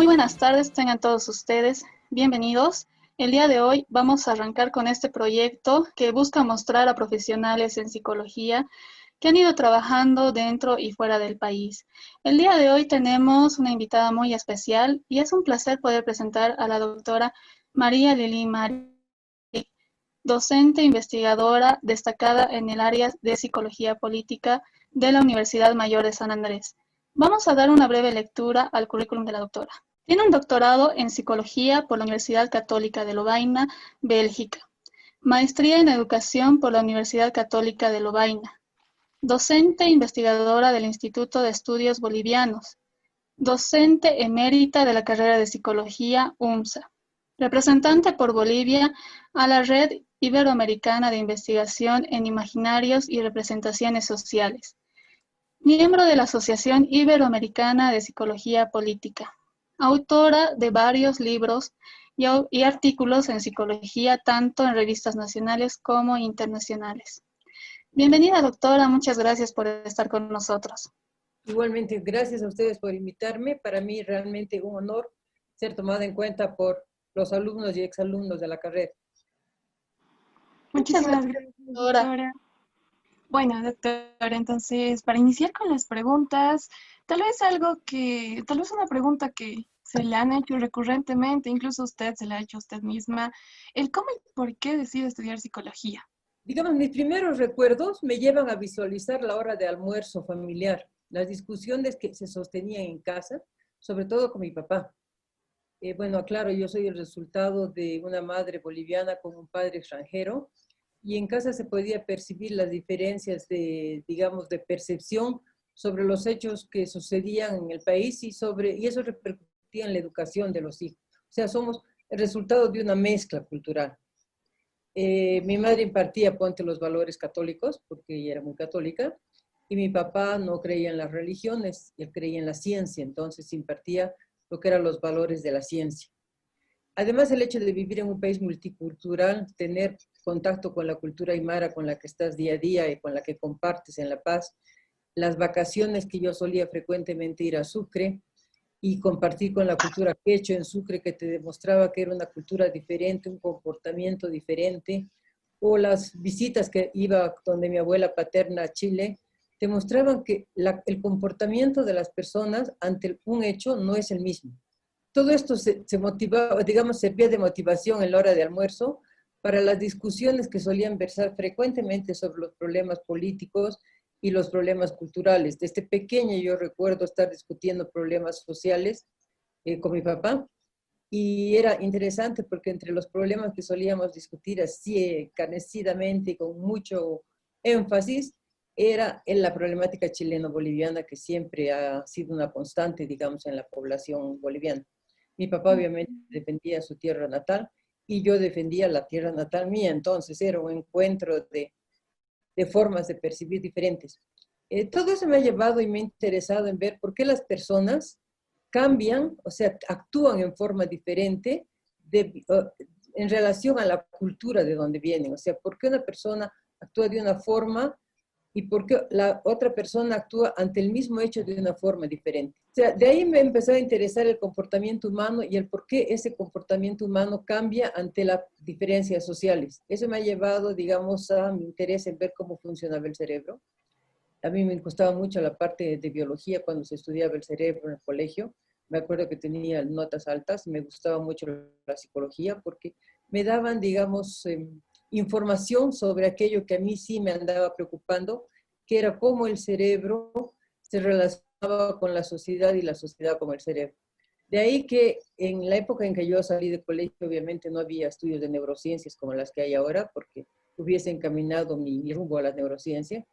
Muy buenas tardes, tengan todos ustedes. Bienvenidos. El día de hoy vamos a arrancar con este proyecto que busca mostrar a profesionales en psicología que han ido trabajando dentro y fuera del país. El día de hoy tenemos una invitada muy especial y es un placer poder presentar a la doctora María Lili Mari, docente investigadora destacada en el área de psicología política de la Universidad Mayor de San Andrés. Vamos a dar una breve lectura al currículum de la doctora. Tiene un doctorado en psicología por la Universidad Católica de Lovaina, Bélgica. Maestría en educación por la Universidad Católica de Lovaina. Docente e investigadora del Instituto de Estudios Bolivianos. Docente emérita de la carrera de psicología UMSA. Representante por Bolivia a la Red Iberoamericana de Investigación en Imaginarios y Representaciones Sociales. Miembro de la Asociación Iberoamericana de Psicología Política. Autora de varios libros y artículos en psicología, tanto en revistas nacionales como internacionales. Bienvenida, doctora. Muchas gracias por estar con nosotros. Igualmente, gracias a ustedes por invitarme. Para mí realmente un honor ser tomada en cuenta por los alumnos y exalumnos de la carrera. Muchísimas gracias, doctora. Bueno, doctora, entonces, para iniciar con las preguntas, tal vez una pregunta que se le han hecho recurrentemente, incluso usted se la ha hecho a usted misma, el cómo y por qué decide estudiar psicología. Digamos, mis primeros recuerdos me llevan a visualizar la hora de almuerzo familiar, las discusiones que se sostenían en casa, sobre todo con mi papá. Bueno, aclaro, yo soy el resultado de una madre boliviana con un padre extranjero, y en casa se podía percibir las diferencias de, digamos, de percepción sobre los hechos que sucedían en el país y eso repercutía en la educación de los hijos. O sea, somos el resultado de una mezcla cultural. Mi madre impartía, ponte, los valores católicos, porque ella era muy católica, y mi papá no creía en las religiones, él creía en la ciencia, entonces impartía lo que eran los valores de la ciencia. Además, el hecho de vivir en un país multicultural, tener contacto con la cultura aymara con la que estás día a día y con la que compartes en La Paz, las vacaciones que yo solía frecuentemente ir a Sucre y compartir con la cultura quechua en Sucre, que te demostraba que era una cultura diferente, un comportamiento diferente, o las visitas que iba donde mi abuela paterna a Chile, te mostraban que el comportamiento de las personas ante un hecho no es el mismo. Todo esto se motivaba, digamos, servía de motivación en la hora de almuerzo para las discusiones que solían versar frecuentemente sobre los problemas políticos y los problemas culturales. Desde pequeña yo recuerdo estar discutiendo problemas sociales con mi papá, y era interesante porque entre los problemas que solíamos discutir así encarecidamente y con mucho énfasis era en la problemática chileno-boliviana, que siempre ha sido una constante, digamos, en la población boliviana. Mi papá obviamente defendía su tierra natal y yo defendía la tierra natal mía, entonces era un encuentro de formas de percibir diferentes. Todo eso me ha llevado y me ha interesado en ver por qué las personas cambian, o sea, actúan en forma diferente en relación a la cultura de donde vienen. O sea, por qué una persona actúa de una forma y por qué la otra persona actúa ante el mismo hecho de una forma diferente. O sea, de ahí me empezó a interesar el comportamiento humano y el por qué ese comportamiento humano cambia ante las diferencias sociales. Eso me ha llevado, digamos, a mi interés en ver cómo funcionaba el cerebro. A mí me gustaba mucho la parte de biología cuando se estudiaba el cerebro en el colegio. Me acuerdo que tenía notas altas. Me gustaba mucho la psicología porque me daban, digamos, información sobre aquello que a mí sí me andaba preocupando, que era cómo el cerebro se relacionaba con la sociedad y la sociedad con el cerebro. De ahí que en la época en que yo salí de colegio, obviamente no había estudios de neurociencias como las que hay ahora, porque hubiese encaminado mi rumbo a la neurociencia,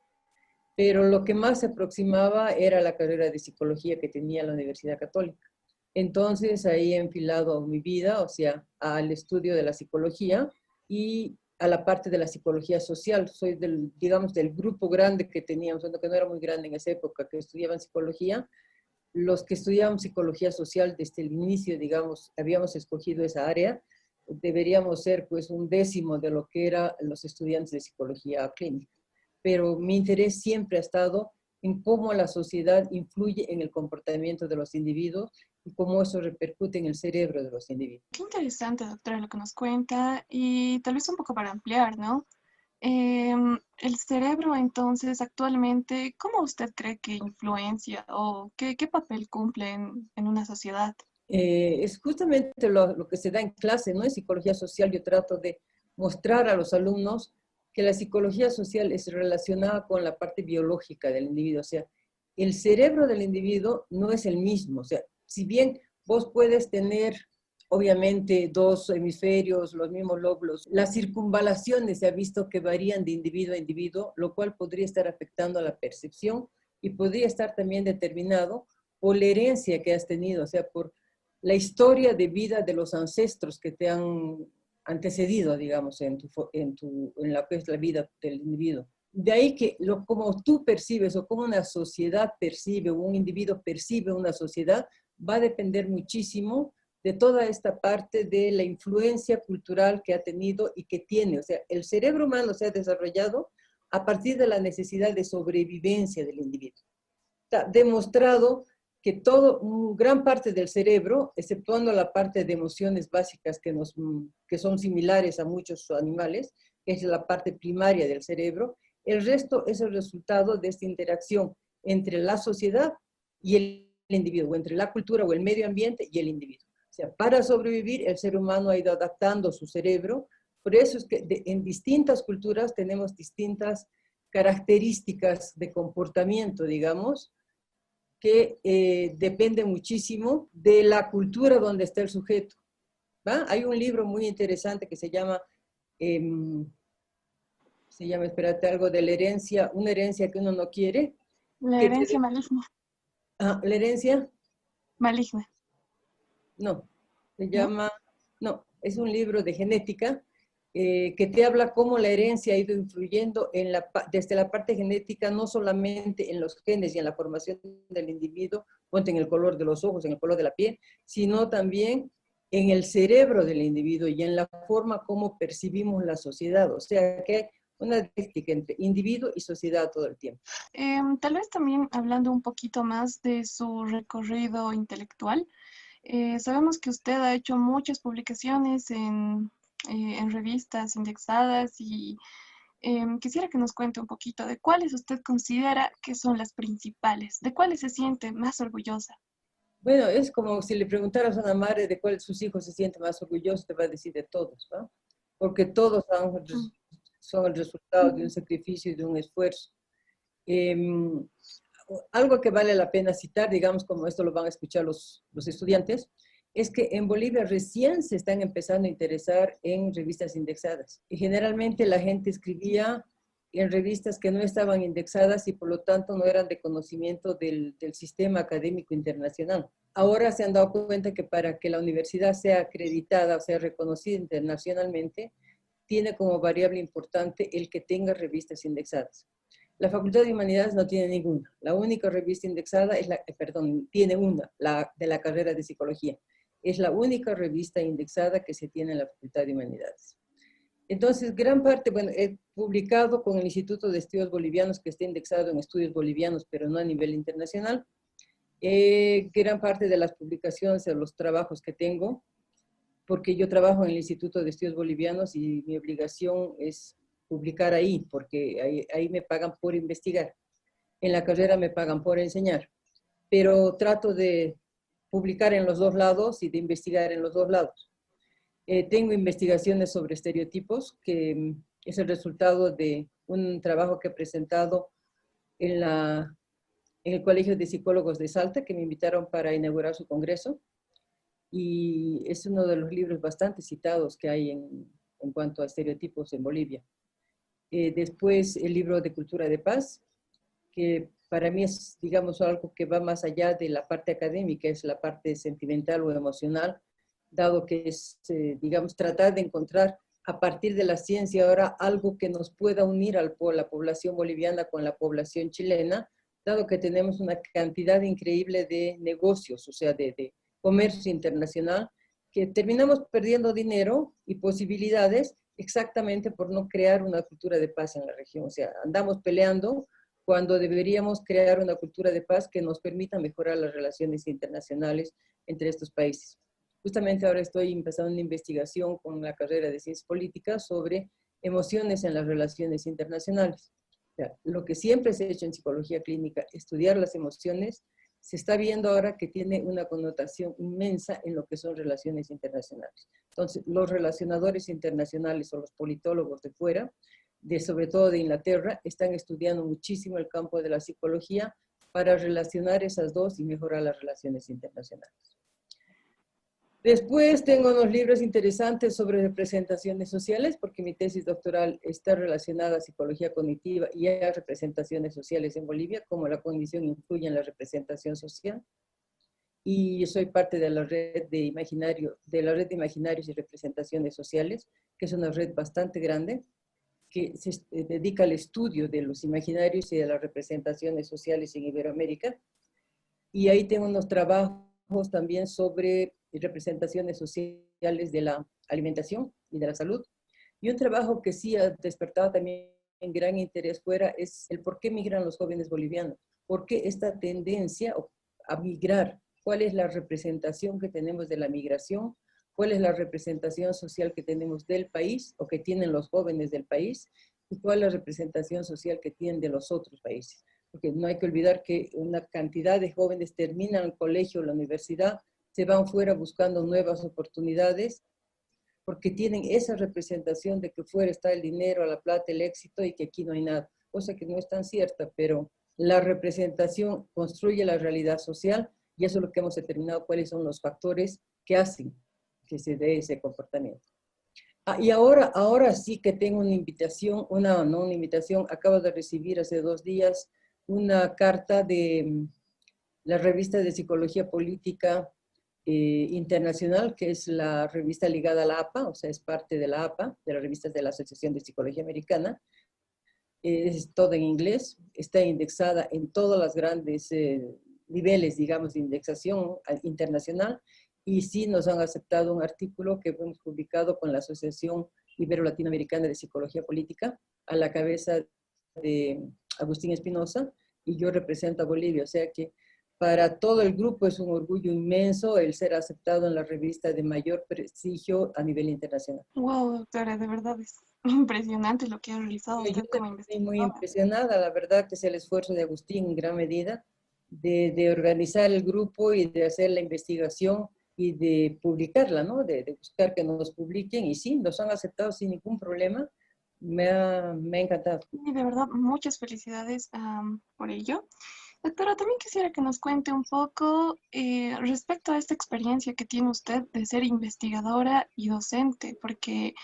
pero lo que más se aproximaba era la carrera de psicología que tenía la Universidad Católica. Entonces ahí he enfilado mi vida, o sea, al estudio de la psicología y a la parte de la psicología social. Soy digamos, del grupo grande que teníamos, que no era muy grande en esa época, que estudiaban psicología. Los que estudiábamos psicología social desde el inicio, digamos, habíamos escogido esa área, deberíamos ser pues un décimo de lo que eran los estudiantes de psicología clínica. Pero mi interés siempre ha estado en cómo la sociedad influye en el comportamiento de los individuos y cómo eso repercute en el cerebro de los individuos. Qué interesante, doctora, lo que nos cuenta y tal vez un poco para ampliar, ¿no? El cerebro, entonces, actualmente, ¿cómo usted cree que influencia o qué papel cumple en una sociedad? Es justamente lo que se da en clase, ¿no? En psicología social yo trato de mostrar a los alumnos que la psicología social es relacionada con la parte biológica del individuo, o sea, el cerebro del individuo no es el mismo, o sea, si bien vos puedes tener obviamente dos hemisferios, los mismos lóbulos, las circunvalaciones se ha visto que varían de individuo a individuo, lo cual podría estar afectando a la percepción y podría estar también determinado por la herencia que has tenido, o sea, por la historia de vida de los ancestros que te han antecedido, digamos, en la que es la vida del individuo. De ahí que como tú percibes o como una sociedad percibe o un individuo percibe una sociedad, va a depender muchísimo de toda esta parte de la influencia cultural que ha tenido y que tiene. O sea, el cerebro humano se ha desarrollado a partir de la necesidad de sobrevivencia del individuo. Está demostrado que gran parte del cerebro, exceptuando la parte de emociones básicas que son similares a muchos animales, que es la parte primaria del cerebro, el resto es el resultado de esta interacción entre la sociedad y el individuo, o entre la cultura o el medio ambiente y el individuo. O sea, para sobrevivir, el ser humano ha ido adaptando su cerebro. Por eso es que en distintas culturas tenemos distintas características de comportamiento, digamos, que depende muchísimo de la cultura donde está el sujeto. ¿Va? Hay un libro muy interesante que se llama, espérate, algo de la herencia, una herencia que uno no quiere. La herencia maligna. ¿La herencia? Maligna. No, se llama, no, es un libro de genética que te habla cómo la herencia ha ido influyendo desde la parte genética, no solamente en los genes y en la formación del individuo, ponte en el color de los ojos, en el color de la piel, sino también en el cerebro del individuo y en la forma como percibimos la sociedad. O sea que hay una dialéctica entre individuo y sociedad todo el tiempo. Tal vez también hablando un poquito más de su recorrido intelectual, sabemos que usted ha hecho muchas publicaciones en revistas indexadas y quisiera que nos cuente un poquito de cuáles usted considera que son las principales, de cuáles se siente más orgullosa. Bueno, es como si le preguntaras a una madre de cuáles sus hijos se sienten más orgullosos, te va a decir de todos, ¿no? Porque todos son el resultado de un sacrificio y de un esfuerzo. Algo que vale la pena citar, digamos, como esto lo van a escuchar los estudiantes, es que en Bolivia recién se están empezando a interesar en revistas indexadas. Y generalmente la gente escribía en revistas que no estaban indexadas y por lo tanto no eran de conocimiento del sistema académico internacional. Ahora se han dado cuenta que para que la universidad sea acreditada o sea reconocida internacionalmente, tiene como variable importante el que tenga revistas indexadas. La Facultad de Humanidades no tiene ninguna. La única revista indexada es tiene una, la de la carrera de Psicología. Es la única revista indexada que se tiene en la Facultad de Humanidades. Entonces, gran parte, bueno, he publicado con el Instituto de Estudios Bolivianos, que está indexado en estudios bolivianos, pero no a nivel internacional. Gran parte de las publicaciones o los trabajos que tengo, porque yo trabajo en el Instituto de Estudios Bolivianos y mi obligación es publicar ahí, porque ahí me pagan por investigar. En la carrera me pagan por enseñar, pero trato de publicar en los dos lados y de investigar en los dos lados. Tengo investigaciones sobre estereotipos, que es el resultado de un trabajo que he presentado en el Colegio de Psicólogos de Salta, que me invitaron para inaugurar su congreso, y es uno de los libros bastante citados que hay en cuanto a estereotipos en Bolivia. Después el libro de Cultura de Paz, que para mí es, digamos, algo que va más allá de la parte académica, es la parte sentimental o emocional, dado que es, digamos, tratar de encontrar a partir de la ciencia ahora algo que nos pueda unir a la población boliviana con la población chilena, dado que tenemos una cantidad increíble de negocios, o sea, de comercio internacional, que terminamos perdiendo dinero y posibilidades exactamente por no crear una cultura de paz en la región. O sea, andamos peleando cuando deberíamos crear una cultura de paz que nos permita mejorar las relaciones internacionales entre estos países. Justamente ahora estoy empezando una investigación con la carrera de Ciencias Políticas sobre emociones en las relaciones internacionales. O sea, lo que siempre se ha hecho en psicología clínica, estudiar las emociones, se está viendo ahora que tiene una connotación inmensa en lo que son relaciones internacionales. Entonces, los relacionadores internacionales o los politólogos de fuera, sobre todo de Inglaterra, están estudiando muchísimo el campo de la psicología para relacionar esas dos y mejorar las relaciones internacionales. Después tengo unos libros interesantes sobre representaciones sociales, porque mi tesis doctoral está relacionada a psicología cognitiva y a representaciones sociales en Bolivia, cómo la cognición influye en la representación social. Y yo soy parte de la red de imaginarios y representaciones sociales, que es una red bastante grande, que se dedica al estudio de los imaginarios y de las representaciones sociales en Iberoamérica. Y ahí tengo unos trabajos también sobre representaciones sociales de la alimentación y de la salud. Y un trabajo que sí ha despertado también gran interés fuera es el por qué migran los jóvenes bolivianos. ¿Por qué esta tendencia a migrar? ¿Cuál es la representación que tenemos de la migración? ¿Cuál es la representación social que tenemos del país o que tienen los jóvenes del país? ¿Y cuál es la representación social que tienen de los otros países? Porque no hay que olvidar que una cantidad de jóvenes terminan el colegio o la universidad, se van fuera buscando nuevas oportunidades, porque tienen esa representación de que fuera está el dinero, la plata, el éxito y que aquí no hay nada. Cosa que no es tan cierta, pero la representación construye la realidad social y eso es lo que hemos determinado, cuáles son los factores que hacen que se dé ese comportamiento. Y ahora sí que tengo una invitación, no una invitación, acabo de recibir hace 2 días una carta de la revista de Psicología Política Internacional, que es la revista ligada a la APA, o sea, es parte de la APA, de las revistas de la Asociación de Psicología Americana. Es todo en inglés, está indexada en todos los grandes niveles, digamos, de indexación internacional, y sí nos han aceptado un artículo que hemos publicado con la Asociación Ibero-Latinoamericana de Psicología Política, a la cabeza de Agustín Espinosa, y yo represento a Bolivia, o sea que para todo el grupo es un orgullo inmenso el ser aceptado en la revista de mayor prestigio a nivel internacional. Wow, doctora, de verdad es impresionante lo que ha realizado Yo usted como estoy muy investigadora. impresionada, la verdad que es el esfuerzo de Agustín en gran medida de organizar el grupo y de hacer la investigación y de publicarla, ¿no? De buscar que nos publiquen y sí, nos han aceptado sin ningún problema. Me ha encantado. Y de verdad, muchas felicidades por ello. Doctora, también quisiera que nos cuente un poco respecto a esta experiencia que tiene usted de ser investigadora y docente, porque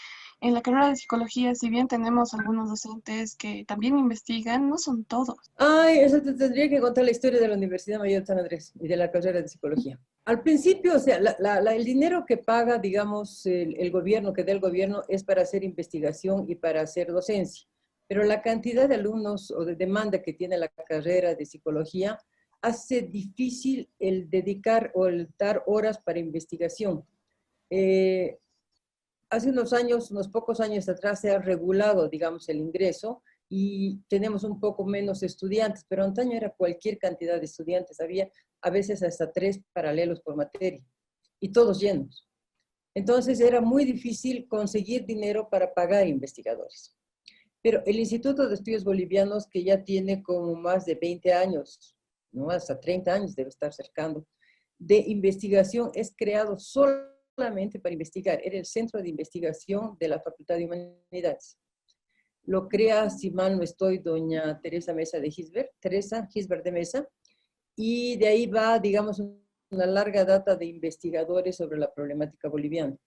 en la carrera de psicología, si bien tenemos algunos docentes que también investigan, no son todos. Ay, eso te tendría que contar la historia de la Universidad Mayor de San Andrés y de la carrera de psicología. Al principio, o sea, el dinero que paga, digamos, el gobierno, que da el gobierno, es para hacer investigación y para hacer docencia. Pero la cantidad de alumnos o de demanda que tiene la carrera de psicología hace difícil el dedicar o el dar horas para investigación. Hace unos pocos años atrás se ha regulado, digamos, el ingreso y tenemos un poco menos estudiantes, pero antaño era cualquier cantidad de estudiantes, había a veces hasta 3 paralelos por materia y todos llenos. Entonces era muy difícil conseguir dinero para pagar investigadores. Pero el Instituto de Estudios Bolivianos, que ya tiene como más de 20 años, ¿no? Hasta 30 años debe estar cercando, de investigación, es creado solamente para investigar. Era el centro de investigación de la Facultad de Humanidades. Lo crea, si mal no estoy, doña Teresa Mesa de Gisbert, Teresa Gisbert de Mesa, y de ahí va, digamos, una larga data de investigadores sobre la problemática boliviana.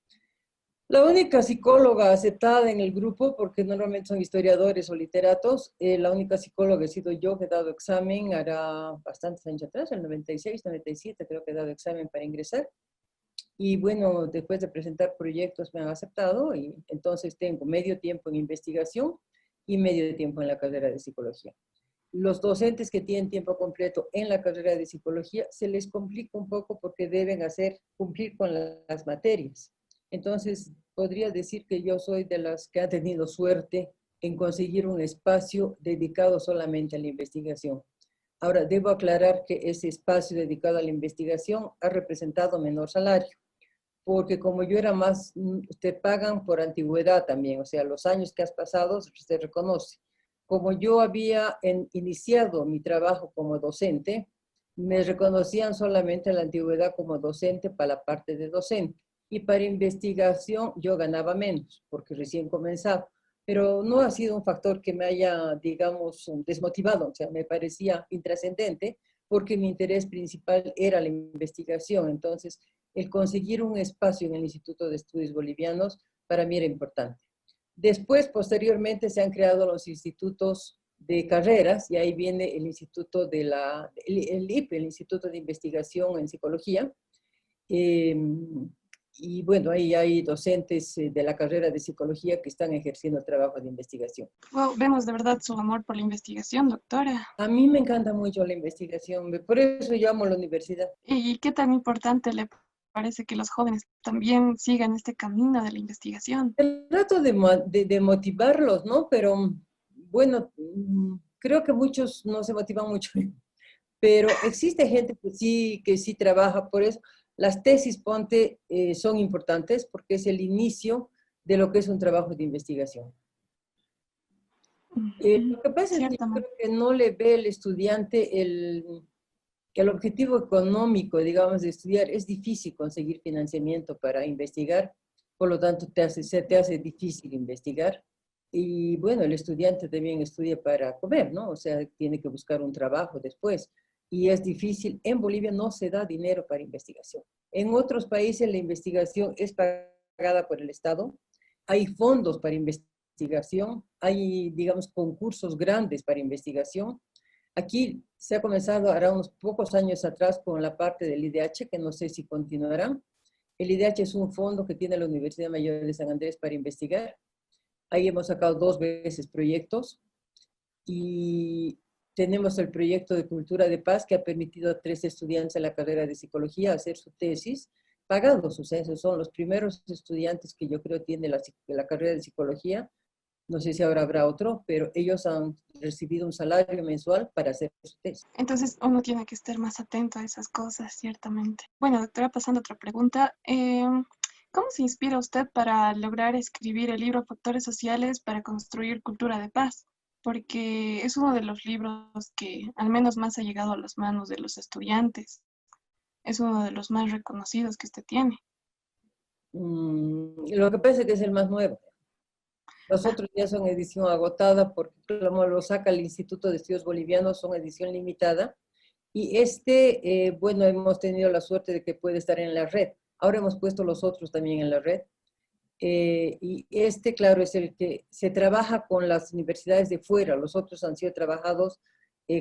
La única psicóloga aceptada en el grupo, porque normalmente son historiadores o literatos, la única psicóloga he sido yo, que he dado examen, hará bastantes años atrás, el 96, 97, creo que he dado examen para ingresar. Y bueno, después de presentar proyectos me han aceptado y entonces tengo medio tiempo en investigación y medio tiempo en la carrera de psicología. Los docentes que tienen tiempo completo en la carrera de psicología se les complica un poco porque deben cumplir con las materias. Entonces, podría decir que yo soy de las que ha tenido suerte en conseguir un espacio dedicado solamente a la investigación. Ahora, debo aclarar que ese espacio dedicado a la investigación ha representado menor salario, porque como yo era más, te pagan por antigüedad también, o sea, los años que has pasado se reconoce. Como yo había iniciado mi trabajo como docente, me reconocían solamente la antigüedad como docente para la parte de docente. Y para investigación yo ganaba menos, porque recién comenzaba. Pero no ha sido un factor que me haya, digamos, desmotivado, o sea, me parecía intrascendente, porque mi interés principal era la investigación. Entonces, el conseguir un espacio en el Instituto de Estudios Bolivianos para mí era importante. Después, posteriormente, se han creado los institutos de carreras, y ahí viene el Instituto de el IPE, el Instituto de Investigación en Psicología. Y bueno, ahí hay docentes de la carrera de psicología que están ejerciendo el trabajo de investigación. Wow, vemos de verdad su amor por la investigación, doctora. A mí me encanta mucho la investigación, por eso yo amo la universidad. ¿Y qué tan importante le parece que los jóvenes también sigan este camino de la investigación? Trato de motivarlos, ¿no? Pero bueno, creo que muchos no se motivan mucho, pero existe gente que sí trabaja por eso. Las tesis, ponte, son importantes porque es el inicio de lo que es un trabajo de investigación. Lo que pasa es que yo creo que no le ve el estudiante el objetivo económico, digamos, de estudiar. Es difícil conseguir financiamiento para investigar, por lo tanto se te hace difícil investigar. Y bueno, el estudiante también estudia para comer, ¿no? O sea, tiene que buscar un trabajo después. Y es difícil. En Bolivia no se da dinero para investigación. En otros países la investigación es pagada por el Estado. Hay fondos para investigación, hay, digamos, concursos grandes para investigación. Aquí se ha comenzado ahora unos pocos años atrás con la parte del IDH, que no sé si continuará. El IDH es un fondo que tiene la Universidad Mayor de San Andrés para investigar. Ahí hemos sacado 2 veces proyectos y tenemos el proyecto de Cultura de Paz que ha permitido a 3 estudiantes de la carrera de psicología hacer su tesis, pagados. O sea, esos son los primeros estudiantes que yo creo tiene la carrera de psicología. No sé si ahora habrá otro, pero ellos han recibido un salario mensual para hacer su tesis. Entonces uno tiene que estar más atento a esas cosas, ciertamente. Bueno, doctora, pasando a otra pregunta. ¿Cómo se inspira usted para lograr escribir el libro Factores Sociales para construir cultura de paz? Porque es uno de los libros que al menos más ha llegado a las manos de los estudiantes. Es uno de los más reconocidos que usted tiene. Lo que pasa es que es el más nuevo. Los otros ya son edición agotada porque como lo saca el Instituto de Estudios Bolivianos, son edición limitada. Y bueno, hemos tenido la suerte de que puede estar en la red. Ahora hemos puesto los otros también en la red. Y claro, es el que se trabaja con las universidades de fuera. Los otros han sido trabajados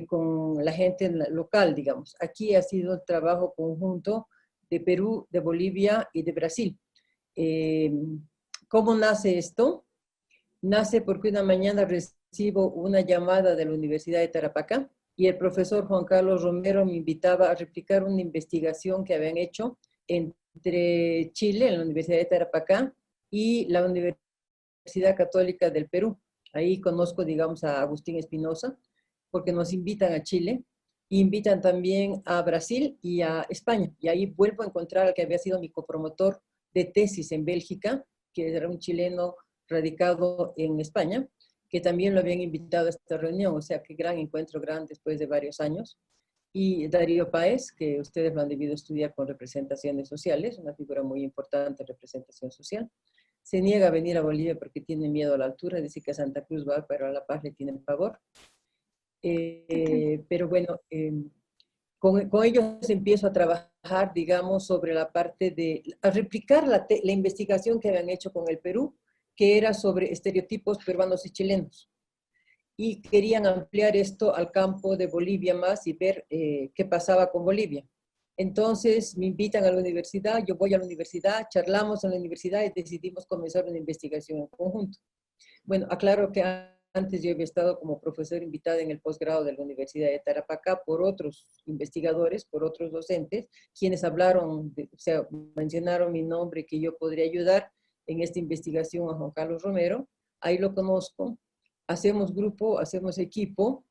con la gente local, digamos. Aquí ha sido el trabajo conjunto de Perú, de Bolivia y de Brasil. ¿Cómo nace esto? Nace porque una mañana recibo una llamada de la Universidad de Tarapacá y el profesor Juan Carlos Romero me invitaba a replicar una investigación que habían hecho entre Chile, en la Universidad de Tarapacá, y la Universidad Católica del Perú. Ahí conozco, digamos, a Agustín Espinosa, porque nos invitan a Chile, e invitan también a Brasil y a España. Y ahí vuelvo a encontrar al que había sido mi copromotor de tesis en Bélgica, que era un chileno radicado en España, que también lo habían invitado a esta reunión. O sea, qué gran encuentro, gran después de varios años. Y Darío Páez, que ustedes lo han debido estudiar con representaciones sociales, una figura muy importante en representación social. Se niega a venir a Bolivia porque tiene miedo a la altura, dice que a Santa Cruz va, pero a La Paz le tienen pavor. Pero bueno, con ellos empiezo a trabajar, digamos, sobre la parte a replicar la investigación que habían hecho con el Perú, que era sobre estereotipos peruanos y chilenos. Y querían ampliar esto al campo de Bolivia más y ver qué pasaba con Bolivia. Entonces me invitan a la universidad, yo voy a la universidad, charlamos en la universidad y decidimos comenzar una investigación en conjunto. Bueno, aclaro que antes yo había estado como profesor invitada en el posgrado de la Universidad de Tarapacá por otros investigadores, por otros docentes, quienes hablaron, o sea, mencionaron mi nombre que yo podría ayudar en esta investigación a Juan Carlos Romero. Ahí lo conozco. hacemos grupo, hacemos equipo,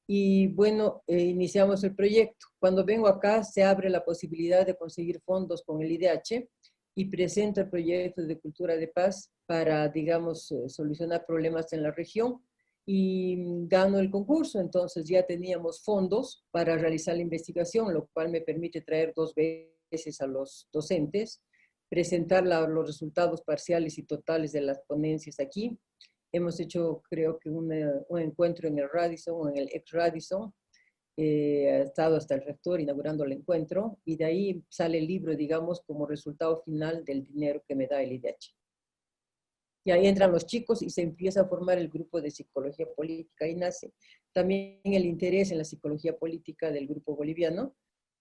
y bueno, iniciamos el proyecto. Cuando vengo acá se abre la posibilidad de conseguir fondos con el IDH y presento el proyecto de cultura de paz para, digamos, solucionar problemas en la región y gano el concurso. Entonces ya teníamos fondos para realizar la investigación, lo cual me permite traer 2 veces a los docentes, presentar los resultados parciales y totales de las ponencias aquí. Hemos hecho, creo que un encuentro en el Radisson o en el ex Radisson. Ha estado hasta el rector inaugurando el encuentro y de ahí sale el libro, digamos, como resultado final del dinero que me da el IDH. Y ahí entran los chicos y se empieza a formar el grupo de psicología política y nace también el interés en la psicología política del grupo boliviano.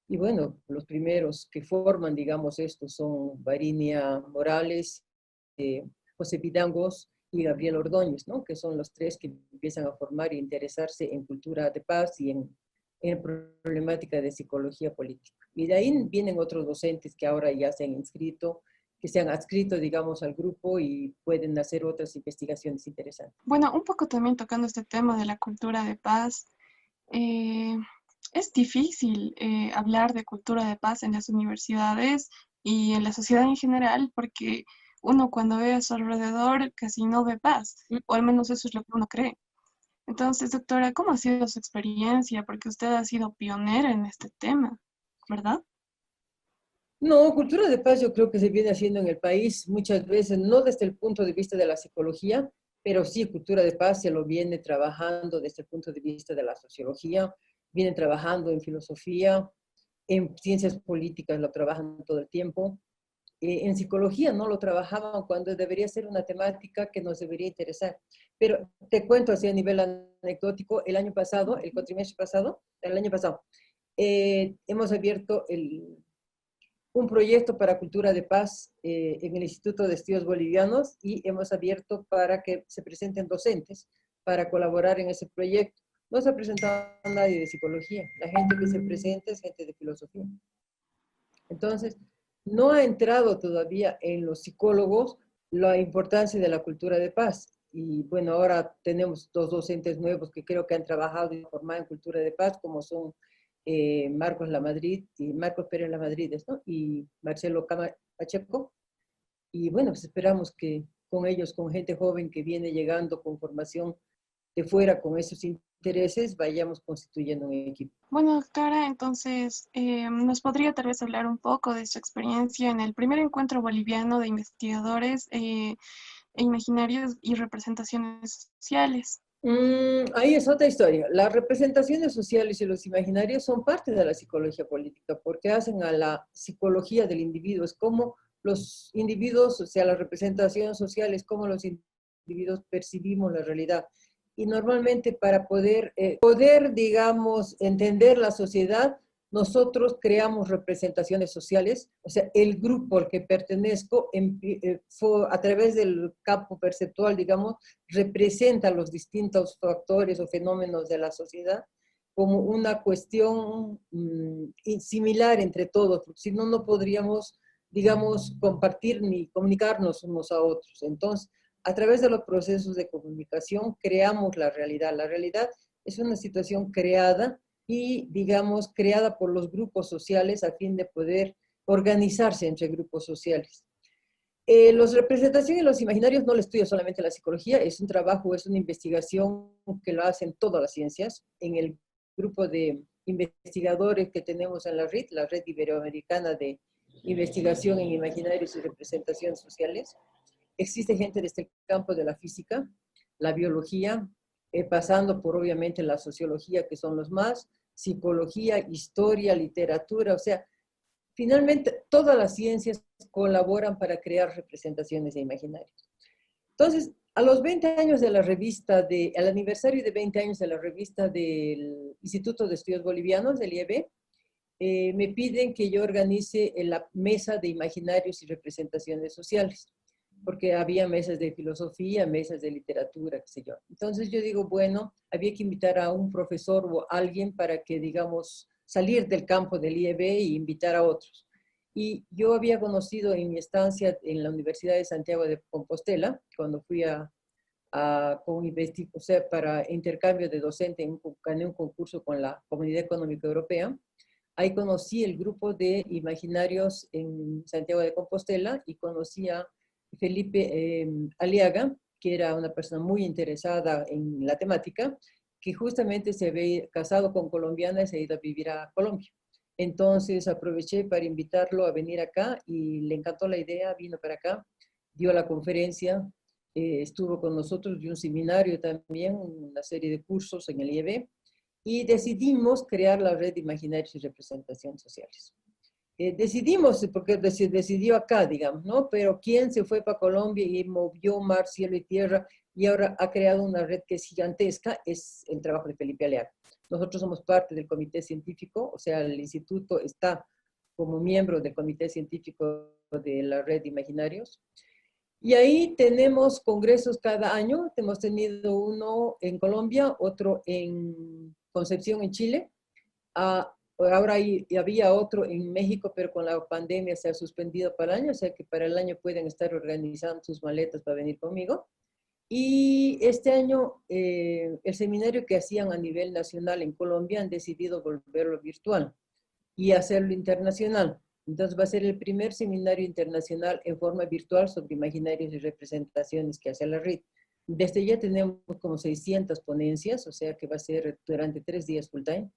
Y bueno, los primeros que forman, digamos, esto son Varinia Morales, José Pidangos y Gabriel Ordóñez, ¿no? Que son los 3 que empiezan a formar e interesarse en cultura de paz y en problemática de psicología política. Y de ahí vienen otros docentes que ahora ya se han inscrito, que se han adscrito, digamos, al grupo y pueden hacer otras investigaciones interesantes. Bueno, un poco también tocando este tema de la cultura de paz. eh, es difícil hablar de cultura de paz en las universidades y en la sociedad en general porque uno cuando ve a su alrededor casi no ve paz, o al menos eso es lo que uno cree. Entonces, doctora, ¿cómo ha sido su experiencia? Porque usted ha sido pionera en este tema, ¿verdad? No, cultura de paz yo creo que se viene haciendo en el país muchas veces, no desde el punto de vista de la psicología, pero sí cultura de paz se lo viene trabajando desde el punto de vista de la sociología, vienen trabajando en filosofía, en ciencias políticas lo trabajan todo el tiempo, en psicología no lo trabajaban cuando debería ser una temática que nos debería interesar. Pero te cuento así a nivel anecdótico, el año pasado, el cuatrimestre pasado, el año pasado, hemos abierto un proyecto para cultura de paz en el Instituto de Estudios Bolivianos y hemos abierto para que se presenten docentes para colaborar en ese proyecto. No se ha presentado nadie de psicología, la gente que se presenta es gente de filosofía. Entonces, no ha entrado todavía en los psicólogos la importancia de la cultura de paz. Y bueno, ahora tenemos 2 docentes nuevos que creo que han trabajado y formado en cultura de paz, como son Marcos Lamadrid y Marcos Pérez Lamadrid, ¿no? Y Marcelo Pacheco. Y bueno, pues esperamos que con ellos, con gente joven que viene llegando con formación de fuera, con esos intereses, vayamos constituyendo un equipo. Bueno, doctora, entonces, ¿nos podría tal vez hablar un poco de su experiencia en el primer encuentro boliviano de investigadores e imaginarios y representaciones sociales? Ahí es otra historia. Las representaciones sociales y los imaginarios son parte de la psicología política porque hacen a la psicología del individuo. Es como los individuos, o sea, las representaciones sociales, como los individuos percibimos la realidad. Y normalmente para poder, digamos, entender la sociedad, nosotros creamos representaciones sociales, o sea, el grupo al que pertenezco, a través del campo perceptual, digamos, representa los distintos factores o fenómenos de la sociedad como una cuestión similar entre todos, porque si no, no podríamos, digamos, compartir ni comunicarnos unos a otros. Entonces, a través de los procesos de comunicación creamos la realidad. La realidad es una situación creada y, digamos, creada por los grupos sociales a fin de poder organizarse entre grupos sociales. Los representaciones y los imaginarios no lo estudia solamente la psicología, es un trabajo, es una investigación que lo hacen todas las ciencias. En el grupo de investigadores que tenemos en la Red Iberoamericana de Investigación en Imaginarios y Representaciones Sociales, existe gente desde el campo de la física, la biología, pasando por obviamente la sociología, que son los más, psicología, historia, literatura, o sea, finalmente todas las ciencias colaboran para crear representaciones e imaginarios. Entonces, a los 20 años de la revista, al aniversario de 20 años de la revista del Instituto de Estudios Bolivianos, del IEB, me piden que yo organice la mesa de imaginarios y representaciones sociales, porque había mesas de filosofía, mesas de literatura, qué sé yo. Entonces yo digo, bueno, había que invitar a un profesor o alguien para que, digamos, salir del campo del IEB e invitar a otros. Y yo había conocido en mi estancia en la Universidad de Santiago de Compostela, cuando fui a o sea, para intercambio de docente, gané un concurso con la Comunidad Económica Europea. Ahí conocí el grupo de imaginarios en Santiago de Compostela y conocí a Felipe Aliaga, que era una persona muy interesada en la temática, que justamente se había casado con colombiana y se ha ido a vivir a Colombia. Entonces aproveché para invitarlo a venir acá y le encantó la idea, vino para acá, dio la conferencia, estuvo con nosotros, dio un seminario también, una serie de cursos en el IEB, y decidimos crear la red de imaginarios y representaciones sociales. Decidimos, porque decidió acá, digamos, ¿no? Pero ¿quién se fue para Colombia y movió mar, cielo y tierra y ahora ha creado una red que es gigantesca? Es el trabajo de Felipe Aleaga. Nosotros somos parte del comité científico, o sea, el instituto está como miembro del comité científico de la red de imaginarios. Y ahí tenemos congresos cada año. Hemos tenido uno en Colombia, otro en Concepción, en Chile. Ahora había otro en México, pero con la pandemia se ha suspendido para el año, o sea que para el año pueden estar organizando sus maletas para venir conmigo. Y este año, el seminario que hacían a nivel nacional en Colombia han decidido volverlo virtual y hacerlo internacional. Entonces va a ser el primer seminario internacional en forma virtual sobre imaginarios y representaciones que hace la RIT. Desde ya tenemos como 600 ponencias, o sea que va a ser durante 3 días full time.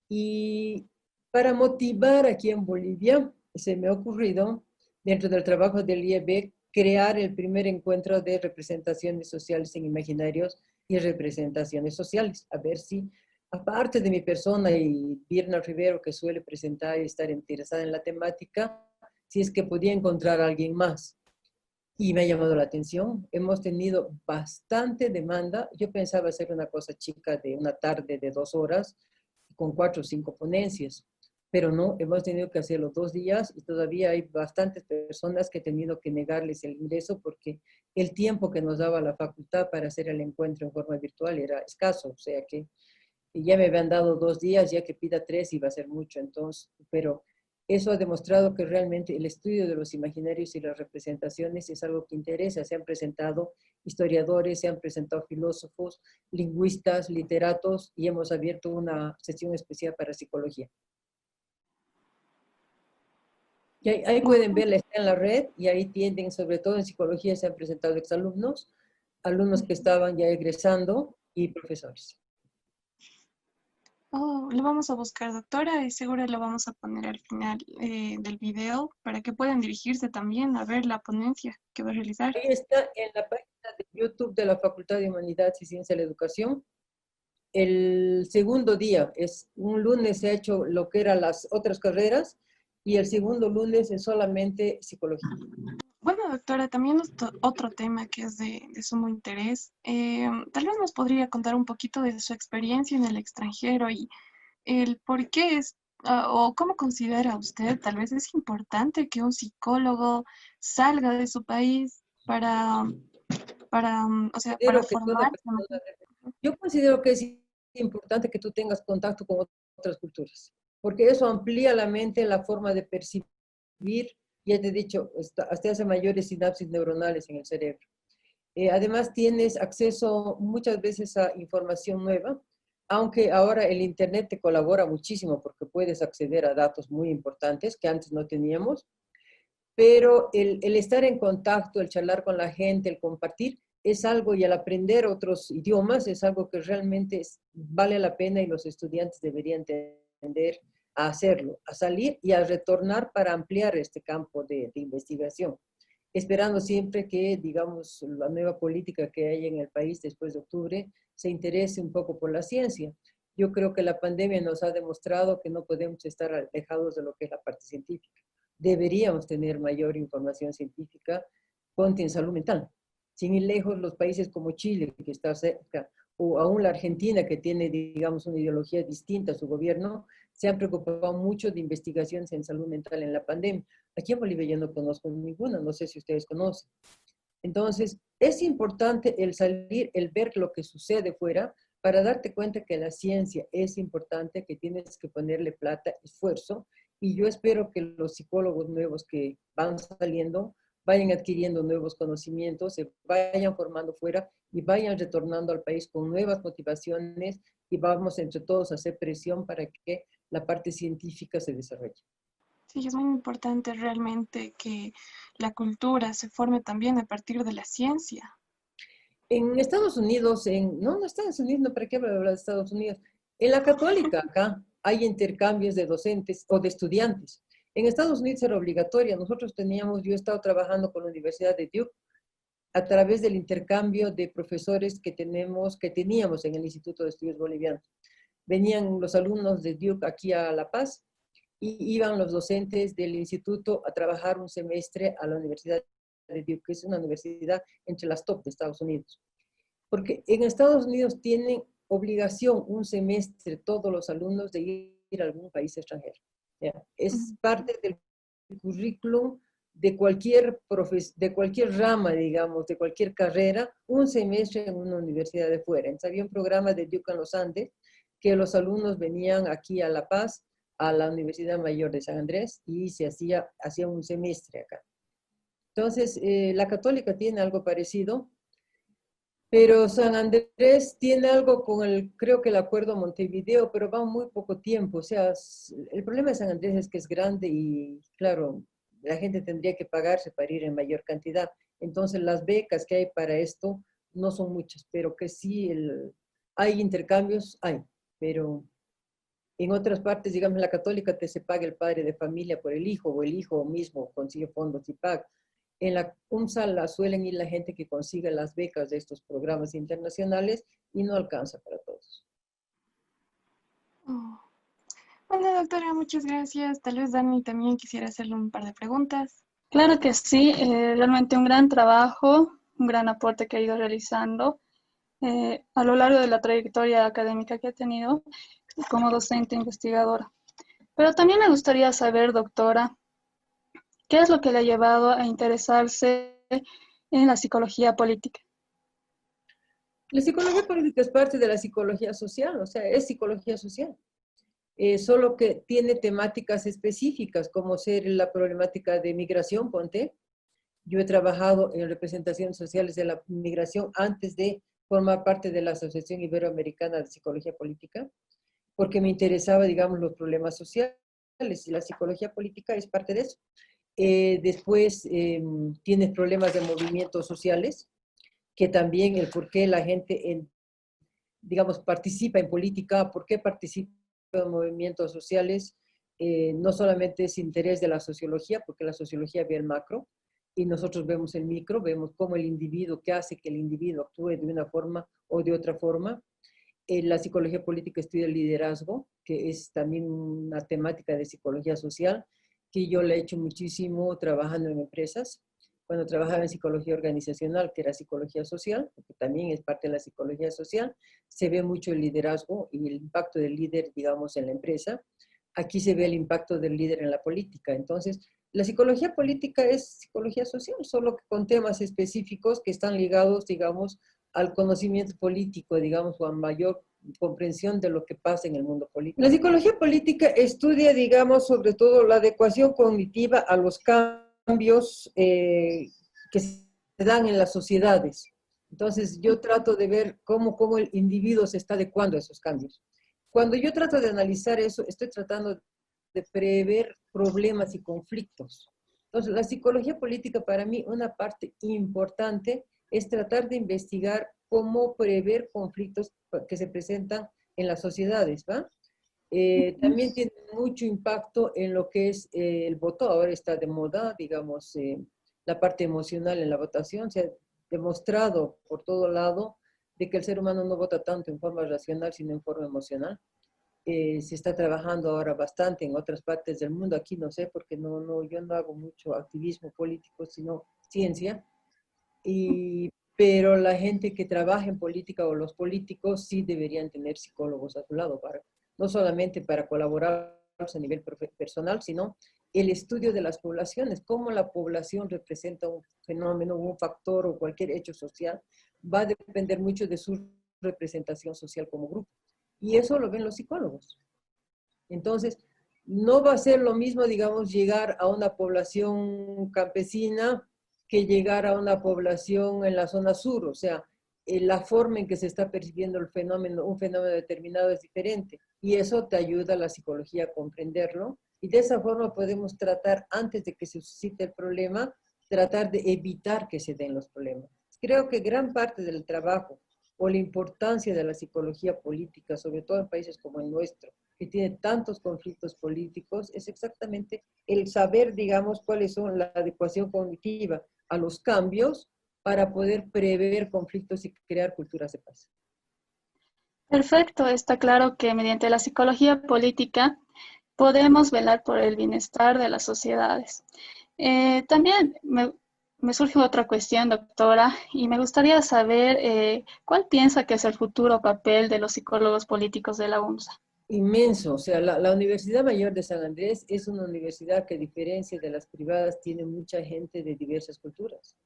Y para motivar aquí en Bolivia, se me ha ocurrido, dentro del trabajo del IEB, crear el primer encuentro de representaciones sociales en imaginarios y representaciones sociales. A ver si, aparte de mi persona y Birna Rivero, que suele presentar y estar interesada en la temática, si es que podía encontrar a alguien más. Y me ha llamado la atención. Hemos tenido bastante demanda. Yo pensaba hacer una cosa chica de una tarde de 2 horas, con 4 o 5 ponencias, pero no, hemos tenido que hacerlo 2 días y todavía hay bastantes personas que he tenido que negarles el ingreso porque el tiempo que nos daba la facultad para hacer el encuentro en forma virtual era escaso, o sea que ya me habían dado 2 días, ya que pida 3 iba a ser mucho, entonces, pero eso ha demostrado que realmente el estudio de los imaginarios y las representaciones es algo que interesa. Se han presentado historiadores, se han presentado filósofos, lingüistas, literatos, y hemos abierto una sesión especial para psicología. Y ahí pueden verla, está en la red, y ahí tienden, sobre todo en psicología, se han presentado exalumnos, alumnos que estaban ya egresando y profesores. Oh, lo vamos a buscar, doctora, y seguro lo vamos a poner al final del video para que puedan dirigirse también a ver la ponencia que va a realizar. Ahí está en la página de YouTube de la Facultad de Humanidades y Ciencia de la Educación. El segundo día es un lunes, se ha hecho lo que eran las otras carreras y el segundo lunes es solamente psicología. Bueno, doctora, también otro tema que es de sumo interés. Tal vez nos podría contar un poquito de su experiencia en el extranjero y el por qué es, o cómo considera usted, tal vez es importante que un psicólogo salga de su país o sea, para formarse. Yo considero que es importante que tú tengas contacto con otras culturas, porque eso amplía la mente, la forma de percibir, ya te he dicho, hasta hace mayores sinapsis neuronales en el cerebro. Además tienes acceso muchas veces a información nueva, aunque ahora el Internet te colabora muchísimo porque puedes acceder a datos muy importantes que antes no teníamos, pero el estar en contacto, el charlar con la gente, el compartir, es algo, y el aprender otros idiomas es algo que realmente vale la pena y los estudiantes deberían tender a hacerlo, a salir y a retornar para ampliar este campo de investigación, esperando siempre que, digamos, la nueva política que hay en el país después de octubre se interese un poco por la ciencia. Yo creo que la pandemia nos ha demostrado que no podemos estar alejados de lo que es la parte científica. Deberíamos tener mayor información científica, ponte en salud mental. Sin ir lejos, los países como Chile, que está cerca, o aún la Argentina, que tiene, digamos, una ideología distinta a su gobierno, se han preocupado mucho de investigaciones en salud mental en la pandemia. Aquí en Bolivia yo no conozco ninguna, no sé si ustedes conocen. Entonces, es importante el salir, el ver lo que sucede fuera, para darte cuenta que la ciencia es importante, que tienes que ponerle plata, esfuerzo, y yo espero que los psicólogos nuevos que van saliendo vayan adquiriendo nuevos conocimientos, se vayan formando fuera y vayan retornando al país con nuevas motivaciones y vamos entre todos a hacer presión para que la parte científica se desarrolle. Sí, es muy importante realmente que la cultura se forme también a partir de la ciencia. En Estados Unidos, no Estados Unidos, no, ¿para qué hablar de Estados Unidos? En la Católica acá hay intercambios de docentes o de estudiantes. En Estados Unidos era obligatoria. Yo he estado trabajando con la Universidad de Duke a través del intercambio de profesores que teníamos en el Instituto de Estudios Bolivianos. Venían los alumnos de Duke aquí a La Paz y iban los docentes del instituto a trabajar un semestre a la Universidad de Duke, que es una universidad entre las top de Estados Unidos. Porque en Estados Unidos tienen obligación un semestre todos los alumnos de ir a algún país extranjero. ¿Ya? Es parte del currículum de cualquier rama, digamos, de cualquier carrera, un semestre en una universidad de fuera. Entonces, había un programa de Duke en los Andes que los alumnos venían aquí a La Paz, a la Universidad Mayor de San Andrés, y se hacía un semestre acá. Entonces, la Católica tiene algo parecido, pero San Andrés tiene algo con creo que el acuerdo Montevideo, pero va muy poco tiempo. O sea, el problema de San Andrés es que es grande y, claro, la gente tendría que pagarse para ir en mayor cantidad. Entonces, las becas que hay para esto no son muchas, pero que sí hay intercambios, hay. Pero en otras partes, digamos, en la Católica se paga el padre de familia por el hijo, o el hijo mismo consigue fondos y paga. En la UNSAL suelen ir la gente que consiga las becas de estos programas internacionales y no alcanza para todos. Oh. Bueno, doctora, muchas gracias. Tal vez Dani también quisiera hacerle un par de preguntas. Claro que sí, realmente un gran trabajo, un gran aporte que ha ido realizando a lo largo de la trayectoria académica que ha tenido como docente investigadora. Pero también me gustaría saber, doctora, ¿qué es lo que le ha llevado a interesarse en la psicología política? La psicología política es parte de la psicología social, o sea, es psicología social. Solo que tiene temáticas específicas, como ser la problemática de migración, ponte. Yo he trabajado en representaciones sociales de la migración antes de formar parte de la Asociación Iberoamericana de Psicología Política, porque me interesaba, digamos, los problemas sociales, y la psicología política es parte de eso. Después tienes problemas de movimientos sociales, que también el por qué la gente, digamos, participa en política, por qué participa en movimientos sociales, no solamente es interés de la sociología, porque la sociología ve el macro, y nosotros vemos el micro, vemos cómo el individuo, qué hace que el individuo actúe de una forma o de otra forma. La psicología política estudia el liderazgo, que es también una temática de psicología social, que yo le he hecho muchísimo trabajando en empresas. Cuando trabajaba en psicología organizacional, que era psicología social, porque también es parte de la psicología social, se ve mucho el liderazgo y el impacto del líder, digamos, en la empresa. Aquí se ve el impacto del líder en la política. Entonces, la psicología política es psicología social, solo que con temas específicos que están ligados, digamos, al conocimiento político, digamos, o a mayor comprensión de lo que pasa en el mundo político. La psicología política estudia, digamos, sobre todo la adecuación cognitiva a los cambios que se dan en las sociedades. Entonces, yo trato de ver cómo el individuo se está adecuando a esos cambios. Cuando yo trato de analizar eso, estoy tratando de prever problemas y conflictos. Entonces, la psicología política para mí, una parte importante es tratar de investigar cómo prever conflictos que se presentan en las sociedades, ¿va? También tiene mucho impacto en lo que es el voto. Ahora está de moda, digamos, la parte emocional en la votación. Se ha demostrado por todo lado de que el ser humano no vota tanto en forma racional, sino en forma emocional. Se está trabajando ahora bastante en otras partes del mundo. Aquí no sé, porque yo no hago mucho activismo político, sino ciencia. Pero la gente que trabaja en política o los políticos sí deberían tener psicólogos a su lado, no solamente para colaborar a nivel personal, sino el estudio de las poblaciones, cómo la población representa un fenómeno, un factor o cualquier hecho social, va a depender mucho de su representación social como grupo. Y eso lo ven los psicólogos. Entonces, no va a ser lo mismo, digamos, llegar a una población campesina que llegar a una población en la zona sur, o sea, la forma en que se está percibiendo el fenómeno, un fenómeno determinado es diferente, y eso te ayuda a la psicología a comprenderlo, y de esa forma podemos tratar, antes de que se suscite el problema, tratar de evitar que se den los problemas. Creo que gran parte del trabajo o la importancia de la psicología política, sobre todo en países como el nuestro, que tiene tantos conflictos políticos, es exactamente el saber, digamos, cuáles son la adecuación cognitiva a los cambios para poder prever conflictos y crear culturas de paz. Perfecto, está claro que mediante la psicología política podemos velar por el bienestar de las sociedades. También me surge otra cuestión, doctora, y me gustaría saber cuál piensa que es el futuro papel de los psicólogos políticos de la UNSA. Inmenso, o sea, la Universidad Mayor de San Andrés es una universidad que, a diferencia de las privadas, tiene mucha gente de diversas culturas.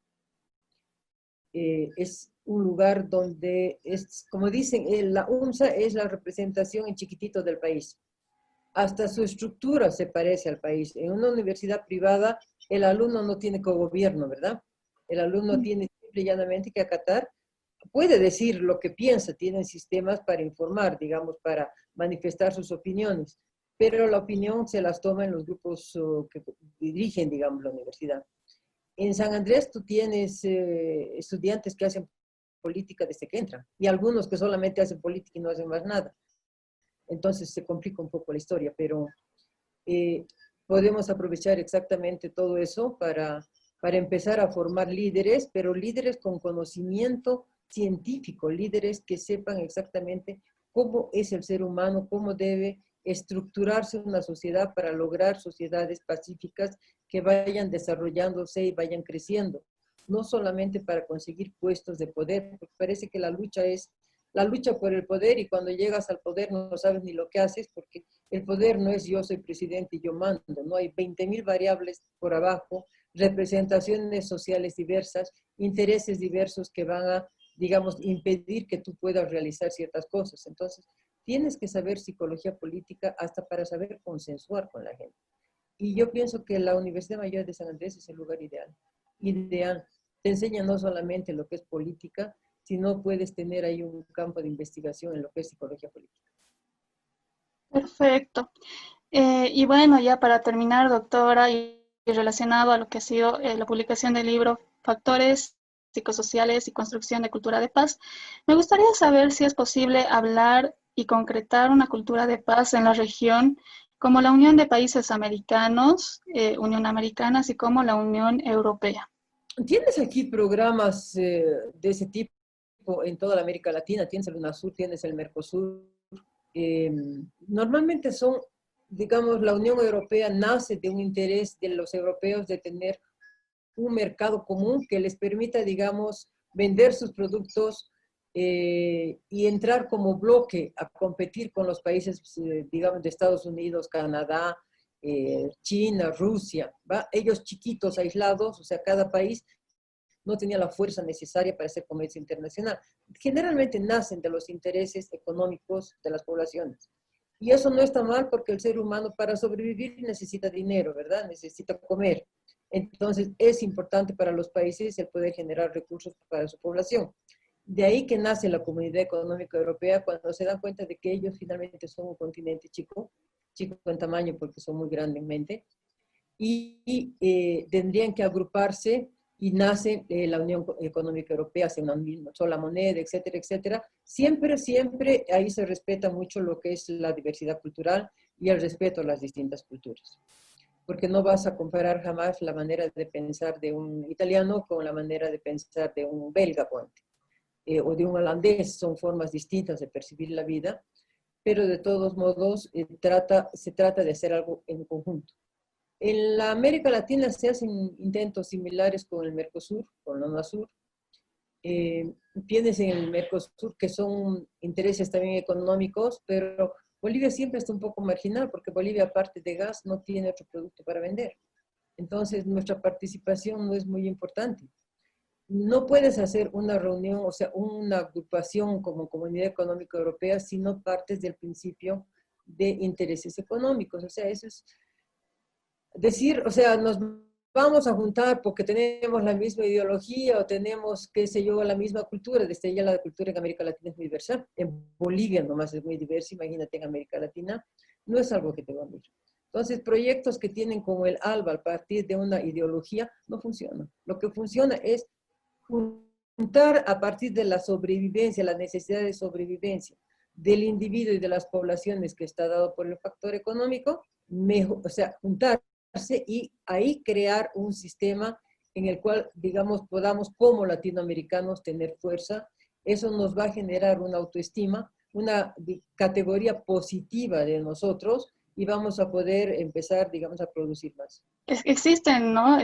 Es un lugar donde, como dicen, la UNSA es la representación en chiquitito del país. Hasta su estructura se parece al país. En una universidad privada, el alumno no tiene cogobierno, ¿verdad? El alumno tiene simple y llanamente que acatar. Puede decir lo que piensa, tienen sistemas para informar, digamos, para manifestar sus opiniones, pero la opinión se las toma en los grupos que dirigen, digamos, la universidad. En San Andrés tú tienes estudiantes que hacen política desde que entran, y algunos que solamente hacen política y no hacen más nada. Entonces se complica un poco la historia, pero podemos aprovechar exactamente todo eso para empezar a formar líderes, pero líderes con conocimiento científico, líderes que sepan exactamente cómo es el ser humano, cómo debe estructurarse una sociedad para lograr sociedades pacíficas que vayan desarrollándose y vayan creciendo, no solamente para conseguir puestos de poder, porque parece que la lucha es la lucha por el poder, y cuando llegas al poder no sabes ni lo que haces, porque el poder no es yo soy presidente y yo mando, no hay 20.000 variables por abajo, representaciones sociales diversas, intereses diversos que van a, digamos, impedir que tú puedas realizar ciertas cosas. Entonces, tienes que saber psicología política hasta para saber consensuar con la gente. Y yo pienso que la Universidad Mayor de San Andrés es el lugar ideal. Ideal. Te enseña no solamente lo que es política, sino puedes tener ahí un campo de investigación en lo que es psicología política. Perfecto. Y bueno, ya para terminar, doctora, y relacionado a lo que ha sido la publicación del libro Factores psicosociales y construcción de cultura de paz, me gustaría saber si es posible hablar y concretar una cultura de paz en la región como la Unión de Países Americanos, Unión Americana, así como la Unión Europea. ¿Tienes aquí programas de ese tipo en toda la América Latina? Tienes el UNASUR, tienes el Mercosur. Normalmente son, digamos, la Unión Europea nace de un interés de los europeos de tener un mercado común que les permita, digamos, vender sus productos y entrar como bloque a competir con los países, digamos, de Estados Unidos, Canadá, China, Rusia, ¿va? Ellos chiquitos, aislados, o sea, cada país no tenía la fuerza necesaria para hacer comercio internacional. Generalmente nacen de los intereses económicos de las poblaciones. Y eso no está mal, porque el ser humano para sobrevivir necesita dinero, ¿verdad? Necesita comer. Entonces es importante para los países el poder generar recursos para su población. De ahí que nace la Comunidad Económica Europea, cuando se dan cuenta de que ellos finalmente son un continente chico, chico en tamaño porque son muy grandes en mente, y tendrían que agruparse, y nace la Unión Económica Europea, hace una sola moneda, etcétera, etcétera. Siempre, siempre ahí se respeta mucho lo que es la diversidad cultural y el respeto a las distintas culturas. Porque no vas a comparar jamás la manera de pensar de un italiano con la manera de pensar de un belga, o de un holandés. Son formas distintas de percibir la vida, pero de todos modos se trata de hacer algo en conjunto. En la América Latina se hacen intentos similares con el Mercosur, con la UNASUR. Tienes en el Mercosur que son intereses también económicos, pero Bolivia siempre está un poco marginal, porque Bolivia, aparte de gas, no tiene otro producto para vender. Entonces, nuestra participación no es muy importante. No puedes hacer una reunión, o sea, una agrupación como Comunidad Económica Europea si no partes del principio de intereses económicos. O sea, eso es decir, o sea, nos vamos a juntar porque tenemos la misma ideología o tenemos, qué sé yo, la misma cultura. Desde ya la cultura en América Latina es muy diversa. En Bolivia nomás es muy diversa, imagínate en América Latina. No es algo que te va a unir. Entonces, proyectos que tienen como el ALBA a partir de una ideología no funcionan. Lo que funciona es juntar a partir de la sobrevivencia, la necesidad de sobrevivencia del individuo y de las poblaciones que está dado por el factor económico, mejor, o sea, juntarse y ahí crear un sistema en el cual, digamos, podamos como latinoamericanos tener fuerza. Eso nos va a generar una autoestima, una categoría positiva de nosotros y vamos a poder empezar, digamos, a producir más. Existen, ¿no?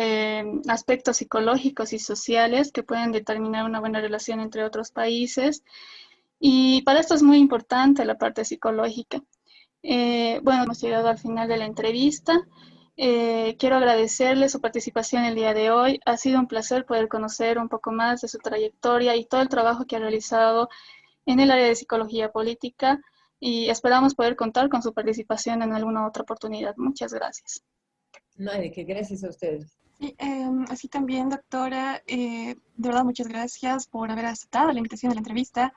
Aspectos psicológicos y sociales que pueden determinar una buena relación entre otros países. Y para esto es muy importante la parte psicológica. Bueno, hemos llegado al final de la entrevista. Quiero agradecerle su participación el día de hoy. Ha sido un placer poder conocer un poco más de su trayectoria y todo el trabajo que ha realizado en el área de psicología política y esperamos poder contar con su participación en alguna otra oportunidad. Muchas gracias. Nadie, que gracias a ustedes. Y, así también, doctora, de verdad muchas gracias por haber aceptado la invitación de la entrevista.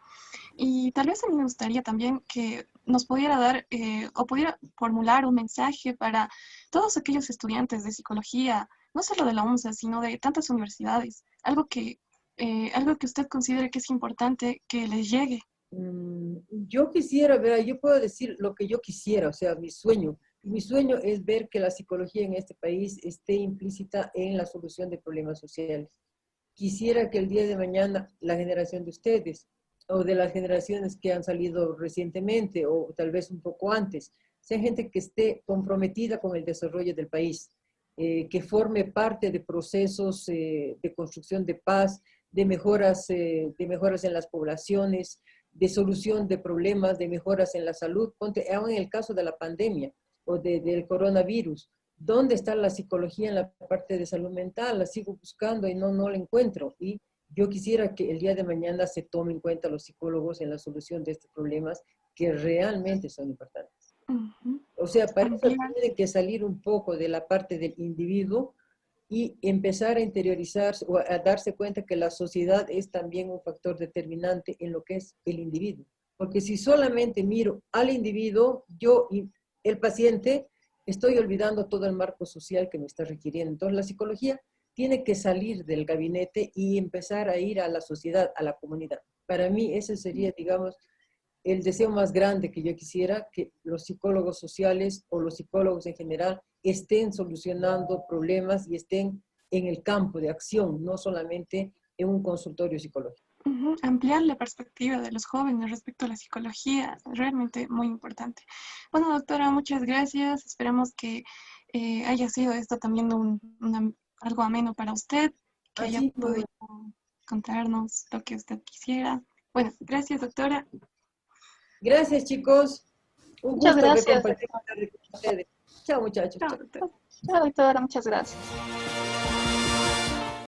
Y tal vez a mí me gustaría también que nos pudiera dar o pudiera formular un mensaje para todos aquellos estudiantes de psicología, no solo de la UNSA, sino de tantas universidades, algo que usted considere que es importante que les llegue. Yo quisiera ver, yo puedo decir lo que yo quisiera, o sea, mi sueño. Mi sueño es ver que la psicología en este país esté implícita en la solución de problemas sociales. Quisiera que el día de mañana la generación de ustedes o de las generaciones que han salido recientemente o tal vez un poco antes, sea gente que esté comprometida con el desarrollo del país, que forme parte de procesos de construcción de paz, de mejoras en las poblaciones, de solución de problemas, de mejoras en la salud. Ponte, aún en el caso de la pandemia o del coronavirus, ¿dónde está la psicología en la parte de salud mental? La sigo buscando y no la encuentro. Y yo quisiera que el día de mañana se tome en cuenta los psicólogos en la solución de estos problemas que realmente son importantes. O sea, para eso tiene que salir un poco de la parte del individuo y empezar a interiorizarse o a darse cuenta que la sociedad es también un factor determinante en lo que es el individuo. Porque si solamente miro al individuo, yo y el paciente, estoy olvidando todo el marco social que me está requiriendo. Entonces la psicología tiene que salir del gabinete y empezar a ir a la sociedad, a la comunidad. Para mí ese sería, digamos, el deseo más grande que yo quisiera, que los psicólogos sociales o los psicólogos en general estén solucionando problemas y estén en el campo de acción, no solamente en un consultorio psicológico. Ampliar la perspectiva de los jóvenes respecto a la psicología, realmente muy importante. Bueno, doctora, muchas gracias. Esperamos que haya sido esto también algo ameno para usted, que haya podido contarnos lo que usted quisiera. Bueno, gracias, doctora. Gracias, chicos. Un Muchas gusto gracias. compartir con ustedes. Chao, muchachos. Chao, doctora. Chao, doctora. Muchas gracias.